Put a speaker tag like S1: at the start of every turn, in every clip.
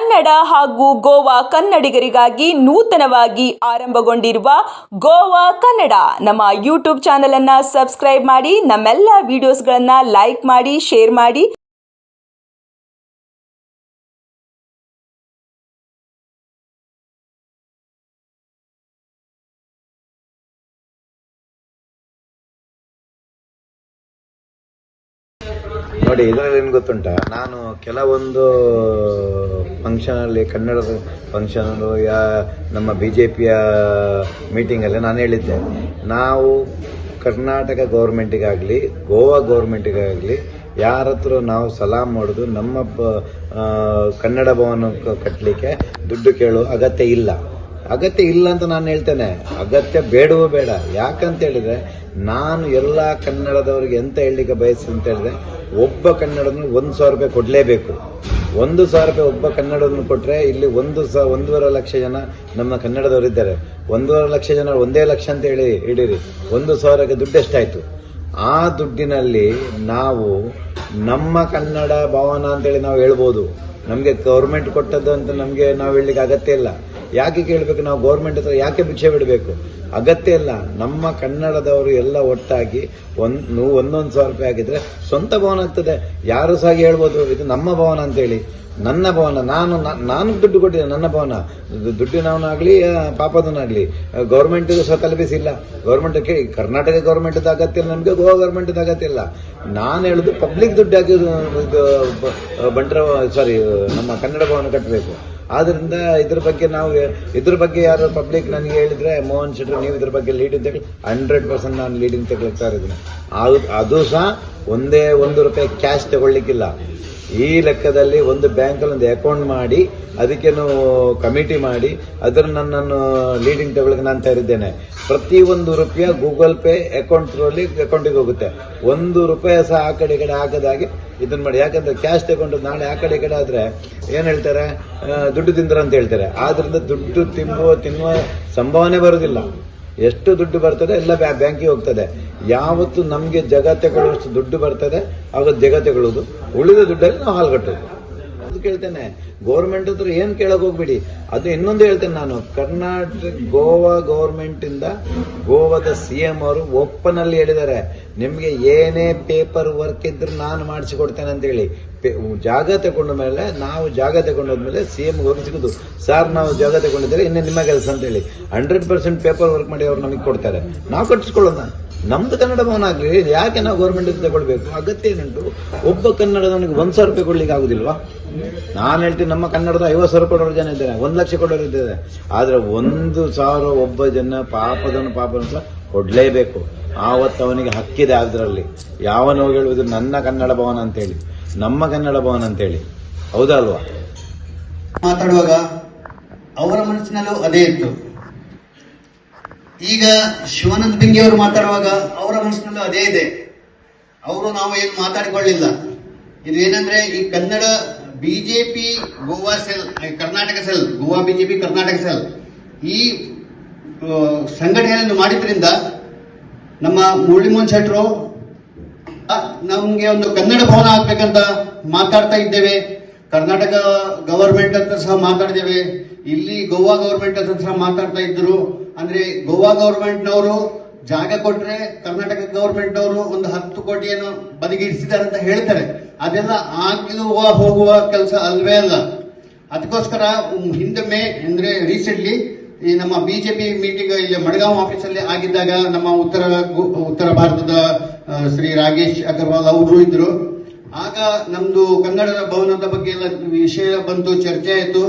S1: ಕನ್ನಡ ಹಾಗೂ ಗೋವಾ ಕನ್ನಡಿಗರಿಗಾಗಿ ನೂತನವಾಗಿ ಆರಂಭಗೊಂಡಿರುವ ಗೋವಾ ಕನ್ನಡ ನಮ್ಮ ಯೂಟ್ಯೂಬ್ ಚಾನೆಲ್ ಅನ್ನು ಸಬ್ಸ್ಕ್ರೈಬ್ ಮಾಡಿ, ನಮ್ಮೆಲ್ಲ ವಿಡಿಯೋಸ್ಗಳನ್ನು ಲೈಕ್ ಮಾಡಿ, ಶೇರ್ ಮಾಡಿ.
S2: ನೋಡಿ, ಇದರಲ್ಲಿ ಏನು ಗೊತ್ತುಂಟ, ನಾನು ಕೆಲವೊಂದು ಫಂಕ್ಷನಲ್ಲಿ, ಕನ್ನಡದ ಫಂಕ್ಷನಲ್ಲೂ ನಮ್ಮ BJPಯ ಮೀಟಿಂಗಲ್ಲಿ ನಾನು ಹೇಳಿದ್ದೆ, ನಾವು ಕರ್ನಾಟಕ ಗೌರ್ಮೆಂಟಿಗಾಗಲಿ ಗೋವಾ ಗೌರ್ಮೆಂಟಿಗಾಗಲಿ ಯಾರ ಹತ್ರ ನಾವು ಸಲಾಮ್ ಮಾಡೋದು, ನಮ್ಮ ಕನ್ನಡ ಭವನ ಕಟ್ಟಲಿಕ್ಕೆ ದುಡ್ಡು ಕೇಳುವ ಅಗತ್ಯ ಇಲ್ಲ ಅಂತ ನಾನು ಹೇಳ್ತೇನೆ. ಅಗತ್ಯ ಬೇಡವೂ ಬೇಡ. ಯಾಕಂತ ಹೇಳಿದ್ರೆ, ನಾನು ಎಲ್ಲ ಕನ್ನಡದವರಿಗೆ ಎಂತ ಹೇಳಲಿಕ್ಕೆ ಬಯಸ್ತೀನಿ ಅಂತ ಹೇಳಿದ್ರೆ, ಒಬ್ಬ ಕನ್ನಡನ 1,000 ರೂಪಾಯಿ ಕೊಡಲೇಬೇಕು. 1,000 ರೂಪಾಯಿ ಒಬ್ಬ ಕನ್ನಡವನ್ನು ಕೊಟ್ಟರೆ ಇಲ್ಲಿ 1.5 ಲಕ್ಷ ಜನ ನಮ್ಮ ಕನ್ನಡದವರಿದ್ದಾರೆ. 1.5 ಲಕ್ಷ ಜನ 1 ಲಕ್ಷ ಅಂತ ಹೇಳಿ ಹಿಡೀರಿ, 1,000ಕ್ಕೆ ದುಡ್ಡು ಎಷ್ಟಾಯಿತು? ಆ ದುಡ್ಡಿನಲ್ಲಿ ನಾವು ನಮ್ಮ ಕನ್ನಡ ಭವನ ಅಂತೇಳಿ ನಾವು ಹೇಳ್ಬೋದು. ನಮಗೆ ಗೌರ್ಮೆಂಟ್ ಕೊಟ್ಟದ್ದು ಅಂತ ನಮಗೆ ನಾವು ಹೇಳಲಿಕ್ಕೆ ಅಗತ್ಯ ಇಲ್ಲ. ಯಾಕೆ ಕೇಳಬೇಕು? ನಾವು ಗೌರ್ಮೆಂಟ್ ಹತ್ರ ಯಾಕೆ ಭಿಕ್ಷೆ ಬಿಡಬೇಕು? ಅಗತ್ಯ ಇಲ್ಲ. ನಮ್ಮ ಕನ್ನಡದವರು ಎಲ್ಲ ಒಟ್ಟಾಗಿ 1,000 ರೂಪಾಯಿ ಆಗಿದ್ರೆ ಸ್ವಂತ ಭವನ ಆಗ್ತದೆ. ಯಾರು ಸಹ ಹೇಳ್ಬೋದು, ಇದು ನಮ್ಮ ಭವನ ಅಂತೇಳಿ, ನನ್ನ ಭವನ, ನಾನು ದುಡ್ಡು ಕೊಟ್ಟಿದ್ದೆ, ನನ್ನ ಭವನ. ದುಡ್ಡಿನವನಾಗಲಿ ಪಾಪದವನಾಗಲಿ ಗೌರ್ಮೆಂಟಿಗೂ ಸಹ ತಲುಪಿಸಿಲ್ಲ. ಕರ್ನಾಟಕ ಗೌರ್ಮೆಂಟ್ದ ಅಗತ್ಯ ಇಲ್ಲ, ನಮಗೆ ಗೋವಾ ಗೌರ್ಮೆಂಟ್ದ ಅಗತ್ಯ ಇಲ್ಲ. ನಾನು ಹೇಳುದು ಪಬ್ಲಿಕ್ ದುಡ್ಡಾಗಿ ನಮ್ಮ ಕನ್ನಡ ಭವನ ಕಟ್ಟಬೇಕು. ಆದ್ರಿಂದ ಇದ್ರ ಬಗ್ಗೆ ಯಾರು ಪಬ್ಲಿಕ್ ನನಗೆ ಹೇಳಿದ್ರೆ, ಮೋಹನ್ ಶೆಟ್ಟಿ ನೀವು ಇದ್ರ ಬಗ್ಗೆ ಲೀಡಿಂಗ್ ತಗೊಳ್ಳಿ, 100% ನಾನು ಲೀಡಿಂಗ್ ತಗೊಳ್ತಾ ಇದ್ದೀನಿ. ಅದು ಸಹ 1 ರೂಪಾಯಿ ಕ್ಯಾಶ್ ತಗೊಳ್ಳಿಕ್ಕಿಲ್ಲ. ಈ ಲೆಕ್ಕದಲ್ಲಿ ಒಂದು ಬ್ಯಾಂಕಲ್ಲಿ ಒಂದು ಅಕೌಂಟ್ ಮಾಡಿ, ಅದಕ್ಕೆ ಕಮಿಟಿ ಮಾಡಿ, ಅದನ್ನು ನನ್ನನ್ನು ಲೀಡಿಂಗ್ ತಗೊಳ್ಳಕ್ಕೆ ನಾನು ತಯಾರಿದ್ದೇನೆ. ಪ್ರತಿ 1 ರೂಪಾಯಿ ಗೂಗಲ್ ಪೇ ಅಕೌಂಟಿಗೆ ಹೋಗುತ್ತೆ. 1 ರೂಪಾಯಿ ಸಹ ಆ ಕಡೆ ಈ ಕಡೆ ಹಾಕದಾಗೆ ಇದನ್ನ ಮಾಡಿ. ಯಾಕಂದ್ರೆ ಕ್ಯಾಶ್ ತಗೊಂಡು ನಾಳೆ ಆ ಕಡೆ ಈ ಕಡೆ ಆದ್ರೆ ಏನ್ ಹೇಳ್ತಾರೆ, ದುಡ್ಡು ತಿಂದ್ರ ಅಂತ ಹೇಳ್ತಾರೆ. ಆದ್ರಿಂದ ದುಡ್ಡು ತಿನ್ನುವ ಸಂಭಾವನೆ ಬರುವುದಿಲ್ಲ. ಎಷ್ಟು ದುಡ್ಡು ಬರ್ತದೆ ಎಲ್ಲ ಬ್ಯಾಂಕಿಗೆ ಹೋಗ್ತದೆ. ಯಾವತ್ತು ನಮಗೆ ಜಾಗ ತಗೊಳ್ಳುವಷ್ಟು ದುಡ್ಡು ಬರ್ತದೆ ಆಗ ಜಾಗ ತಗೊಳ್ಳೋದು, ಉಳಿದ ದುಡ್ಡಲ್ಲಿ ನಾವು ಹಾಲು ಕಟ್ಟೋದು. ಅದು ಕೇಳ್ತೇನೆ, ಗೌರ್ಮೆಂಟ್ ಹತ್ರ ಏನ್ ಕೇಳಕ್ ಹೋಗ್ಬಿಡಿ. ಅದು ಇನ್ನೊಂದು ಹೇಳ್ತೇನೆ ನಾನು, ಕರ್ನಾಟಕ ಗೋವಾ ಗೌರ್ಮೆಂಟ್ ಇಂದ ಗೋವಾದ CM ಅವರು ಓಪನ್ ಅಲ್ಲಿ ಹೇಳಿದ್ದಾರೆ, ನಿಮ್ಗೆ ಏನೇ ಪೇಪರ್ ವರ್ಕ್ ಇದ್ರು ನಾನು ಮಾಡಿಸಿಕೊಡ್ತೇನೆ ಅಂತ ಹೇಳಿ. ಜಾಗ ತಗೊಂಡ ಮೇಲೆ, ನಾವು ಜಾಗ ತಗೊಂಡೋದ್ಮೇಲೆ CM ಹೋಗಿ ಸಿಗುದು, ಸರ್ ನಾವು ಜಾಗ ತಗೊಂಡಿದ್ದಾರೆ, ಇನ್ನೇ ನಿಮ್ಮ ಕೆಲಸ ಅಂತ ಹೇಳಿ 100% ಪೇಪರ್ ವರ್ಕ್ ಮಾಡಿ ಅವ್ರು ನಮಗೆ ಕೊಡ್ತಾರೆ. ನಾವು ಕಟ್ಟಿಸ್ಕೊಳ್ಳೋಣ. ನಮ್ದು ಕನ್ನಡ ಭವನ ಆಗ್ಲಿ, ಯಾಕೆ ನಾವು ಗೌರ್ಮೆಂಟ್ ತಗೊಳ್ಬೇಕು? ಅಗತ್ಯ ಏನುಂಟು? ಒಬ್ಬ ಕನ್ನಡದವನಿಗೆ 1,000 ರೂಪಾಯಿ ಕೊಡ್ಲಿಕ್ಕೆ ಆಗುದಿಲ್ವಾ? ನಾನು ಹೇಳ್ತೀನಿ, ನಮ್ಮ ಕನ್ನಡದ 50,000 ಕೊಡೋರು ಜನ ಇದ್ದಾರೆ, 1 ಲಕ್ಷ ಕೊಡೋರು ಇದ್ದಾರೆ. ಆದ್ರೆ 1,000 ಒಬ್ಬ ಜನ ಪಾಪದನು ಸಹ ಕೊಡ್ಲೇಬೇಕು. ಆವತ್ತು ಅವನಿಗೆ ಹಕ್ಕಿದೆ. ಅದರಲ್ಲಿ ಯಾವನೋ ಹೇಳುವುದು ನನ್ನ ಕನ್ನಡ ಭವನ ಅಂತೇಳಿ, ನಮ್ಮ ಕನ್ನಡ ಭವನ ಅಂತೇಳಿ. ಹೌದಾ ಅಲ್ವಾ?
S3: ಮಾತಾಡುವಾಗ ಅವರ ಮನಸ್ಸಿನಲ್ಲೂ ಅದೇ ಇತ್ತು. ಈಗ ಶಿವಾನಂದ ಬಿಂಗಿ ಅವರು ಮಾತಾಡುವಾಗ ಅವರ ಮನಸ್ಸಿನಲ್ಲೂ ಅದೇ ಇದೆ. ನಾವು ಏನು ಮಾತಾಡಿಕೊಳ್ಳಿಲ್ಲ. ಇದು ಏನಂದ್ರೆ, ಈ Kannada BJP Goa cell, Karnataka cell, Goa BJP Karnataka cell ಈ ಸಂಘಟನೆಯನ್ನು ಮಾಡಿದ್ರಿಂದ ನಮ್ಮ ಮುರಳೀಮೋಹನ್ ಶೆಟ್ಟರು ನಮ್ಗೆ ಒಂದು ಕನ್ನಡ ಭವನ ಆಗ್ಬೇಕಂತ ಮಾತಾಡ್ತಾ ಇದ್ದೇವೆ. ಕರ್ನಾಟಕ ಗವರ್ಮೆಂಟ್ ಅಂತ ಸಹ ಮಾತಾಡಿದ್ದೇವೆ. ಇಲ್ಲಿ ಗೋವಾ ಗವರ್ಮೆಂಟ್ ಅಂತ ಸಹ ಮಾತಾಡ್ತಾ ಇದ್ರು. ಅಂದ್ರೆ ಗೋವಾ ಗವರ್ಮೆಂಟ್ನವರು ಜಾಗ ಕೊಟ್ರೆ ಕರ್ನಾಟಕ ಗವರ್ಮೆಂಟ್ ಅವರು ಒಂದು 10 ಕೋಟಿಯನ್ನು ಬದಿಗಿರಿಸಿದ್ದಾರೆ ಅಂತ ಹೇಳ್ತಾರೆ. ಅದೆಲ್ಲ ಹೋಗುವ ಕೆಲಸ ಅಲ್ವೇ ಅಲ್ಲ. ಅದಕ್ಕೋಸ್ಕರ ಹಿಂದೊಮ್ಮೆ ಅಂದ್ರೆ ರೀಸೆಂಟ್ಲಿ ಈ ನಮ್ಮ BJP ಮೀಟಿಂಗ್ ಇಲ್ಲಿ ಮಡಗಾಂವ್ ಆಫೀಸಲ್ಲಿ ಆಗಿದ್ದಾಗ ನಮ್ಮ ಉತ್ತರ ಭಾರತದ ಶ್ರೀ ರಾಗೇಶ್ ಅಗರ್ವಾಲ್ ಅವರು ಇದ್ರು. ಆಗ ನಮ್ದು ಕನ್ನಡ ಭವನದ ಬಗ್ಗೆ ಎಲ್ಲ ವಿಷಯ ಬಂತು, ಚರ್ಚೆ ಆಯಿತು.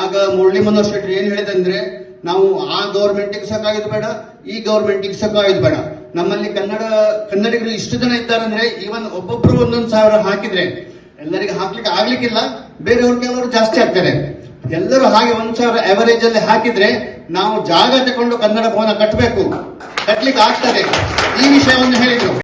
S3: ಆಗ ಮುರಳಿ ಮನೋಹರ್ ಶೆಟ್ಟಿ ಏನ್ ಹೇಳಿದಂದ್ರೆ, ನಾವು ಆ ಗೌರ್ಮೆಂಟಿಗೆ ಸಹ ಕಾಯೋದು ಬೇಡ, ಈ ಗೌರ್ಮೆಂಟಿಗೆ ಸಹ ಕಾಯೋದು ಬೇಡ. ನಮ್ಮಲ್ಲಿ ಕನ್ನಡಿಗರು ಇಷ್ಟು ಜನ ಇದ್ದಾರಂದ್ರೆ ಈವನ್ ಒಬ್ಬೊಬ್ರು 1,000 ಹಾಕಿದ್ರೆ ಎಲ್ಲರಿಗೆ ಹಾಕ್ಲಿಕ್ಕೆ ಆಗ್ಲಿಕ್ಕಿಲ್ಲ. ಬೇರೆಯವ್ರು ಕೆಲವರು ಜಾಸ್ತಿ ಆಗ್ತಾರೆ. ಎಲ್ಲರೂ ಹಾಗೆ 1,000 ಅವರೇಜ್ ಅಲ್ಲಿ ಹಾಕಿದ್ರೆ ನಾವು ಜಾಗ ತಗೊಂಡು ಕನ್ನಡ ಭವನ ಕಟ್ಟಲಿಕ್ಕೆ ಆಗ್ತದೆ. ಈ ವಿಷಯವನ್ನು ಹೇಳಿದ್ರು.